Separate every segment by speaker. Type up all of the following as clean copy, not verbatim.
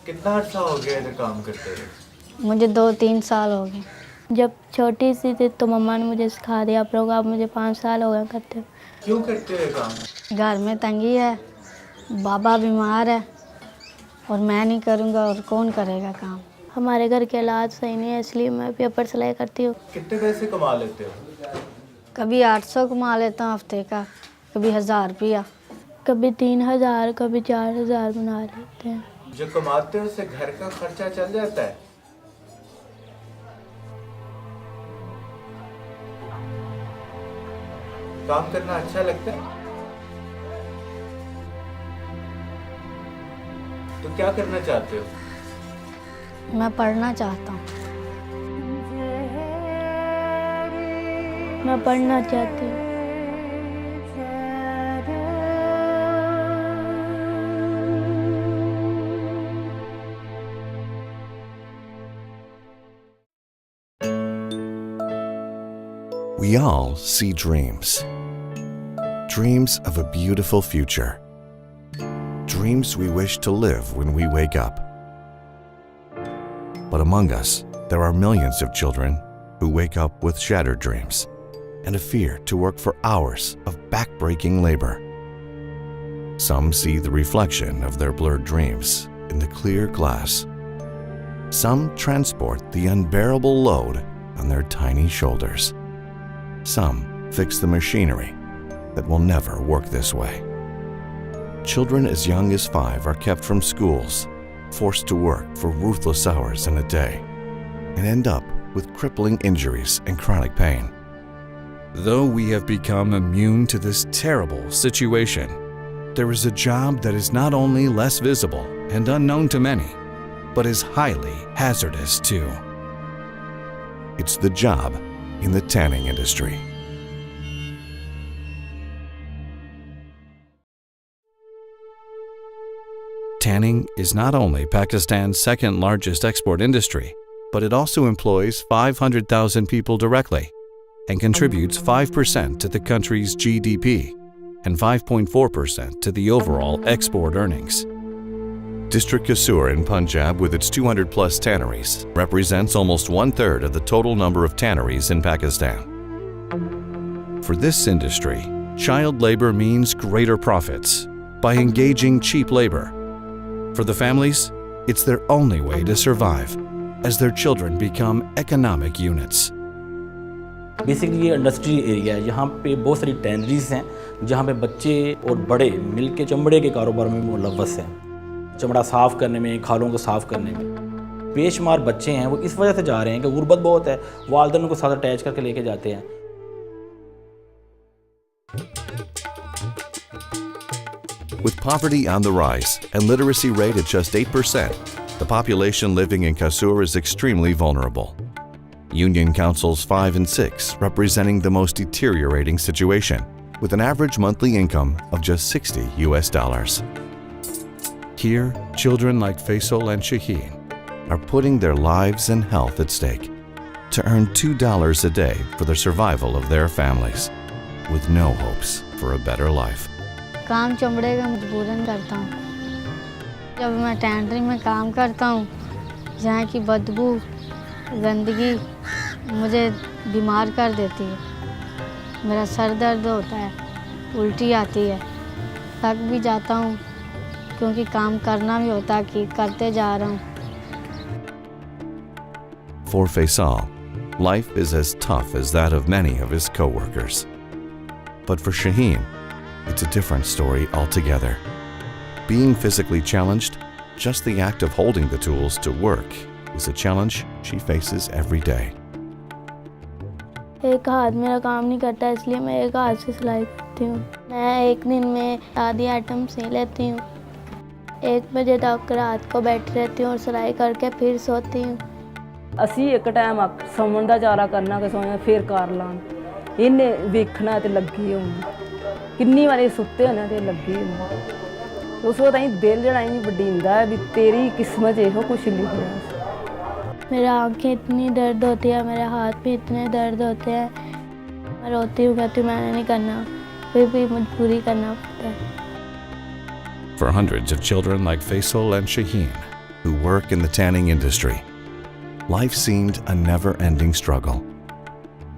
Speaker 1: कितना अर्सा हो गया इधर काम करते हुए?
Speaker 2: मुझे 2-3 साल हो गए। जब छोटी सी थी तो मम्मा ने मुझे सिखा दिया, अब मुझे 5 साल हो गए करते हुए।
Speaker 1: क्यों करते हुए काम?
Speaker 2: घर में तंगी है, बाबा बीमार है और मैं नहीं करूँगा और कौन करेगा काम। हमारे घर के हालात सही नहीं है, इसलिए मैं पेपर सिलाई करती हूँ।
Speaker 1: कितने पैसे कमा लेते हो?
Speaker 2: कभी 800 कमा लेता हूँ हफ्ते का, कभी 1000 रुपया, कभी 3000, कभी 4000 बना लेते हैं।
Speaker 1: जो कमाते हो उससे घर का खर्चा चल जाता है? काम करना अच्छा लगता है? तो क्या करना चाहते हो?
Speaker 2: मैं पढ़ना चाहता हूँ। मैं पढ़ना चाहती हूँ।
Speaker 3: We all see dreams. Dreams of a beautiful future. Dreams we wish to live when we wake up. But among us, there are millions of children who wake up with shattered dreams and a fear to work for hours of back-breaking labor. Some see the reflection of their blurred dreams in the clear glass. Some transport the unbearable load on their tiny shoulders. Some fix the machinery that will never work this way. Children as young as 5 are kept from schools, forced to work for ruthless hours in a day, and end up with crippling injuries and chronic pain. Though we have become immune to this terrible situation, there is a job that is not only less visible and unknown to many, but is highly hazardous too. It's the job in the tanning industry. Tanning is not only Pakistan's second largest export industry, but it also employs 500,000 people directly and contributes 5% to the country's GDP and 5.4% to the overall export earnings. District Kasur in Punjab, with its 200 plus tanneries, represents almost 1/3 of the total number of tanneries in Pakistan. For this industry, child labor means greater profits by engaging cheap labor. For the families, it's their only way to survive as their children become economic units.
Speaker 4: Basically ये industry area है, यहाँ पे बहुत सारी tanneries हैं जहाँ पे बच्चे और बड़े मिलके चमड़े के कारोबार में मुलव्वस हैं। चमड़ा साफ़ करने में, खालों को साफ़ करने में बेशुमार बच्चे हैं, वो इस वजह से जा रहे हैं कि गुर्बत बहुत है, वालिदैन उनको साथ अटैच करके लेके जाते हैं।
Speaker 3: With poverty on the rise and literacy rate at just 8%, the population living in Kasur is extremely vulnerable. Union Councils 5 and 6 representing the most deteriorating situation, with an average monthly income of just $60. Here, children like Faisal and Shaheen are putting their lives and health at stake to earn $2 a day for the survival of their families, with no hopes for a better life.
Speaker 2: काम चमड़े का मजबूरन करता हूँ। जब मैं टैंटरी में काम करता हूँ, जहाँ की बदबू, गंदगी मुझे बीमार कर देती है। मेरा सर दर्द होता है, उल्टी आती है, थक भी जाता हूँ क्योंकि काम करना भी होता है कि करते जा रहा हूँ।
Speaker 3: For Faisal, life is as tough as that of many of his co-workers. But for Shaheen, it's a different story altogether. Being physically challenged, just the act of holding the tools to work is a challenge she faces every day.
Speaker 2: एक हाथ मेरा काम नहीं करता, इसलिए मैं एक हाथ से सिलाई करती हूँ। मैं एक दिन में आधी आइटम सी लेती हूँ। 1 बजे तक रात को बैठी रहती हूँ और सिलाई करके फिर सोती हूँ।
Speaker 5: ਅਸੀਂ ਇੱਕ ਟਾਈਮ ਸੌਣ ਦਾ ਚਾਰਾ ਕਰਨਾ ਕਿ ਸੌਣਾ ਫਿਰ ਕਰ ਲਾਂ, ਇਹਨੇ ਵੇਖਣਾ ਤੇ ਲੱਗੀ ਹੋਣੀ, ਕਿੰਨੀ ਵਾਰੀ ਸੁੱਤੇ ਹੋਣਾ ਤੇ ਲੱਗੀ ਹੋਣੀ। ਉਸ ਵਕਤ ਅਸੀਂ ਦਿਲ ਜਿਹੜਾ ਇੰਨੀ ਵਡੀਂਦਾ ਹੈ ਵੀ ਤੇਰੀ ਕਿਸਮਤ ਇਹੋ ਕੁਛ लिखा।
Speaker 2: मेरा आँखें इतनी दर्द होती है, मेरे हाथ भी इतने दर्द होते हैं। मैं रोती हूँ, कहती हूँ मैंने नहीं करना, फिर भी मजबूरी करना पड़ता है।
Speaker 3: For hundreds of children like Faisal and Shaheen, who work in the tanning industry. Life seemed a never-ending struggle.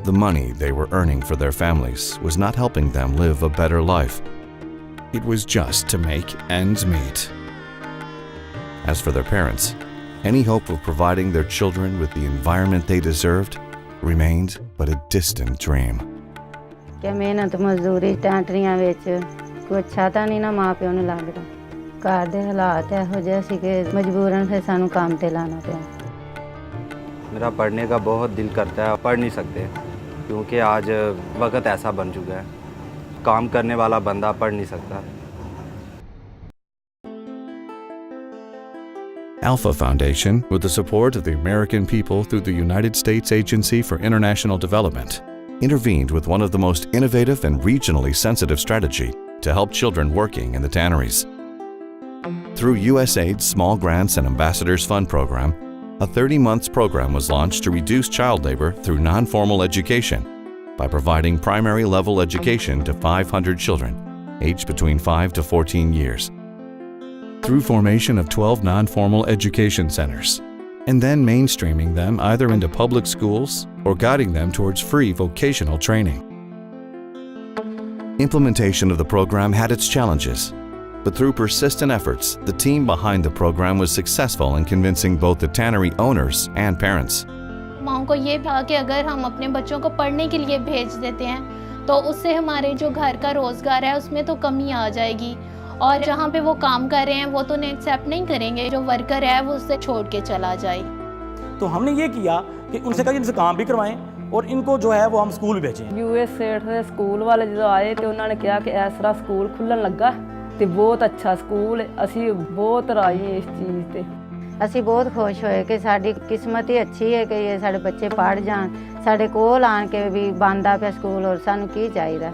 Speaker 3: The money they were earning for their families was not helping them live a better life. It was just to make ends meet. As for their parents, any hope of providing their children with the environment they deserved remained but a distant dream.
Speaker 2: ਕਿ ਮਿਹਨਤ ਮਜ਼ਦੂਰੀ ਟੈਂਟਰੀਆਂ ਵਿੱਚ ਕੋਈ ਅੱਛਾ ਤਾਂ ਨਹੀਂ ਨਾ ਮਾਂ ਪਿਓ ਨੂੰ ਲੱਗਦਾ ਘਰ ਦੇ ਹਾਲਾਤ ਇਹੋ ਜਿਹੇ ਸੀ ਕਿ ਮਜਬੂਰਨ ਫਿਰ ਸਾਨੂੰ ਕੰਮ ਤੇ ਲਾਣਾ ਪਿਆ
Speaker 6: मेरा पढ़ने का बहुत दिल करता है, पढ़ नहीं सकते क्योंकि आज वक्त ऐसा बन चुका है, काम करने वाला बंदा पढ़ नहीं सकता।
Speaker 3: Alpha Foundation, with the support of the American people through the United States Agency for International Development, intervened with one of the most innovative and regionally sensitive strategy to help children working in the tanneries. Through USAID's Small Grants and Ambassadors Fund program, a 30-month program was launched to reduce child labor through non-formal education by providing primary level education to 500 children, aged between 5 to 14 years. Through formation of 12 non-formal education centers, and then mainstreaming them either into public schools or guiding them towards free vocational training. Implementation of the program had its challenges, but through persistent efforts, the team behind the program was successful in convincing both the tannery owners and parents.
Speaker 7: माओं को ये था कि अगर हम अपने बच्चों को पढ़ने के लिए भेज देते हैं तो उससे हमारे जो घर का रोज़गार है उसमें तो कमी आ जाएगी और जहाँ पे वो काम कर रहे हैं वो तो उन्हें एक्सेप्ट नहीं करेंगे, जो वर्कर है वो उससे छोड़ के चला जाए।
Speaker 4: तो हमने ये किया कि उनसे कहा इनसे काम भी करवाएं और इनको जो है वो हम स्कूल भेजें।
Speaker 5: USAID ਦੇ ਸਕੂਲ ਵਾਲੇ ਜਦੋਂ ਆਏ ਤੇ ਉਹਨਾਂ ਨੇ ਕਿਹਾ ਕਿ ਇਸ ਤਰ੍ਹਾਂ ਸਕੂਲ ਖੁੱਲਣ ਲੱਗਾ ਤੇ ਬਹੁਤ ਅੱਛਾ ਸਕੂਲ ਹੈ, ਅਸੀਂ ਬਹੁਤ ਰਾਜੀ ਇਸ ਚੀਜ਼ ਤੇ।
Speaker 2: ਅਸੀਂ ਬਹੁਤ ਖੁਸ਼ ਹੋਏ ਕਿ ਸਾਡੀ ਕਿਸਮਤ ਹੀ ਅੱਛੀ ਹੈ ਕਿ ਇਹ ਸਾਡੇ ਬੱਚੇ ਪੜ੍ਹ ਜਾਣ, ਸਾਡੇ ਕੋਲ ਆਣ ਕੇ ਵੀ ਬੰਦਾ ਪਿਆ ਸਕੂਲ और ਸਾਨੂੰ ਕੀ ਚਾਹੀਦਾ।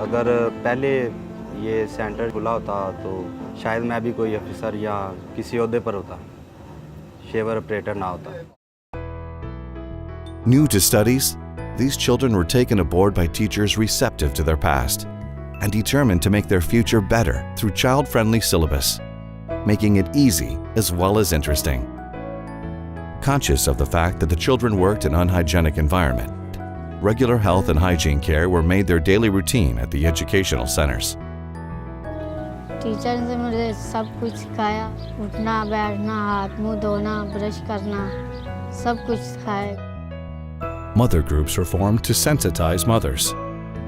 Speaker 6: अगर पहले ये सेंटर खुला होता तो शायद मैं भी कोई अफसर या किसी ओहदे पर होता, शेवर ऑपरेटर ना होता।
Speaker 3: New to studies, these children were taken aboard by teachers receptive to their past and determined to make their future better through child-friendly syllabus, making it easy as well as interesting. Conscious of the fact that the children worked in unhygienic environment, regular health and hygiene care were made their daily routine at the educational centers.
Speaker 2: Teacher ने मुझे सब कुछ सिखाया, उठना बैठना हाथ मुंह धोना ब्रश करना सब कुछ सिखाया।
Speaker 3: Mother groups were formed to sensitize mothers,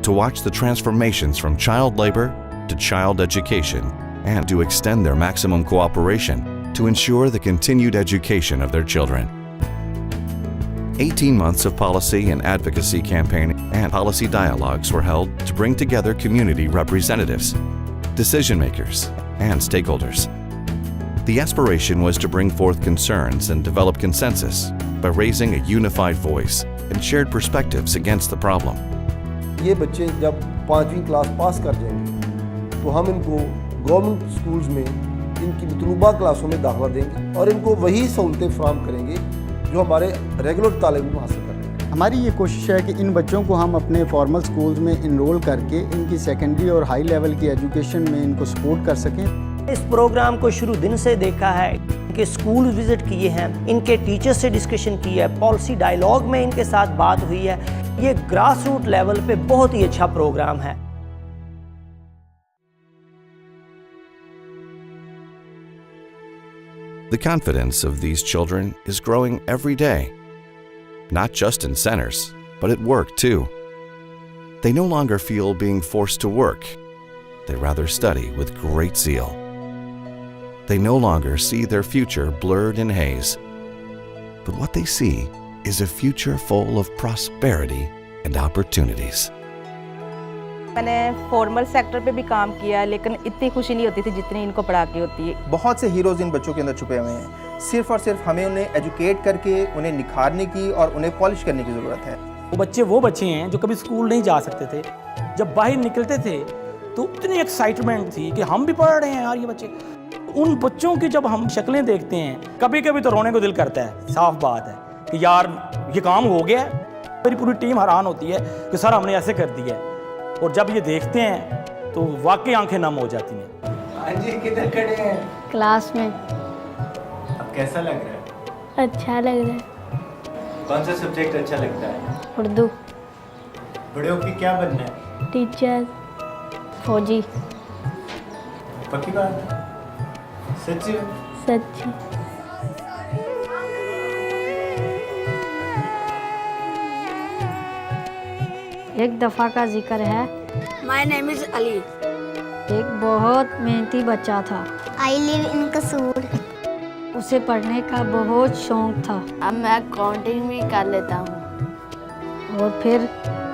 Speaker 3: to watch the transformations from child labor to child education, and to extend their maximum cooperation to ensure the continued education of their children. 18 months of policy and advocacy campaigning and policy dialogues were held to bring together community representatives, decision makers, and stakeholders. The aspiration was to bring forth concerns and develop consensus by raising a unified voice and shared perspectives against the problem.
Speaker 8: ये बच्चे जब 5वीं class pass कर जाएंगे तो हम इनको government schools में इनकी मतलूबा क्लासों में दाखिला देंगे और इनको वही सहूलतें फराहम करेंगे जो हमारे रेगुलर तालिब इल्म हासिल कर रहे हैं।
Speaker 9: हमारी ये कोशिश है कि इन बच्चों को हम अपने फॉर्मल स्कूल्स में इनरोल करके इनकी सेकेंडरी और हाई लेवल की एजुकेशन में इनको सपोर्ट कर सकें।
Speaker 10: इस प्रोग्राम को शुरू दिन से देखा है कि स्कूल विजिट किए हैं, इनके टीचर्स से डिस्कशन की है, पॉलिसी डायलॉग में इनके साथ बात हुई है। ये ग्रास रूट लेवल पे बहुत ही अच्छा प्रोग्राम है।
Speaker 3: The confidence of these children is growing every day, not just in centers, but at work too. They no longer feel being forced to work. They rather study with great zeal. They no longer see their future blurred in haze. But what they see is a future full of prosperity and opportunities.
Speaker 11: मैंने formal sector पे भी काम किया है लेकिन इतनी खुशी नहीं होती थी जितनी इनको पढ़ा के होती है।
Speaker 12: बहुत से हीरोज़ इन बच्चों के अंदर छुपे हुए हैं, सिर्फ और सिर्फ हमें उन्हें एजुकेट करके उन्हें निखारने की और उन्हें पॉलिश करने की ज़रूरत है।
Speaker 4: वो बच्चे हैं जो कभी स्कूल नहीं जा सकते थे, जब बाहर निकलते थे तो इतनी एक्साइटमेंट थी कि हम भी पढ़ रहे हैं यार ये बच्चे। उन बच्चों की जब हम शक्लें देखते हैं कभी कभी तो रोने को दिल करता है, साफ बात है कि यार ये काम हो गया। मेरी पूरी टीम हैरान होती है कि सर हमने ऐसे कर दिया है, और जब ये देखते हैं तो वाकई आंखें नम हो जाती हैं।
Speaker 1: हाँ जी, किधर खड़े हैं?
Speaker 2: क्लास में।
Speaker 1: कैसा लग रहा है?
Speaker 2: अच्छा लग रहा है।
Speaker 1: कौन सा सब्जेक्ट अच्छा लगता है?
Speaker 2: उर्दू।
Speaker 1: बड़े होके क्या बनना है?
Speaker 2: टीचर, फौजी।
Speaker 1: पक्की बात है? सच्ची में?
Speaker 2: सच्ची। एक दफ़ा का जिक्र है।
Speaker 13: My name is Ali.
Speaker 2: एक बहुत मेहनती बच्चा था।
Speaker 13: आई लिव इन कसूर।
Speaker 2: उसे पढ़ने का बहुत शौक था।
Speaker 13: अब मैं काउंटिंग भी कर लेता हूँ।
Speaker 2: और फिर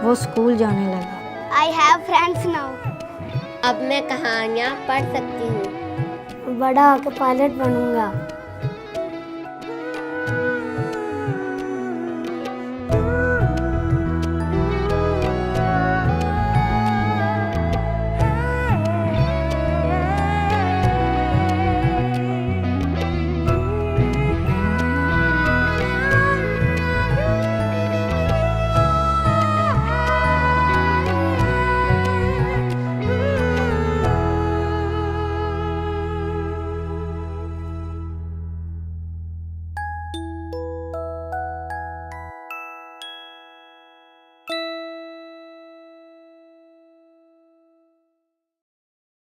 Speaker 2: वो स्कूल जाने लगा।
Speaker 13: I have friends now.
Speaker 14: अब मैं कहानियाँ पढ़ सकती हूँ।
Speaker 13: बड़ा होकर पायलट बनूंगा।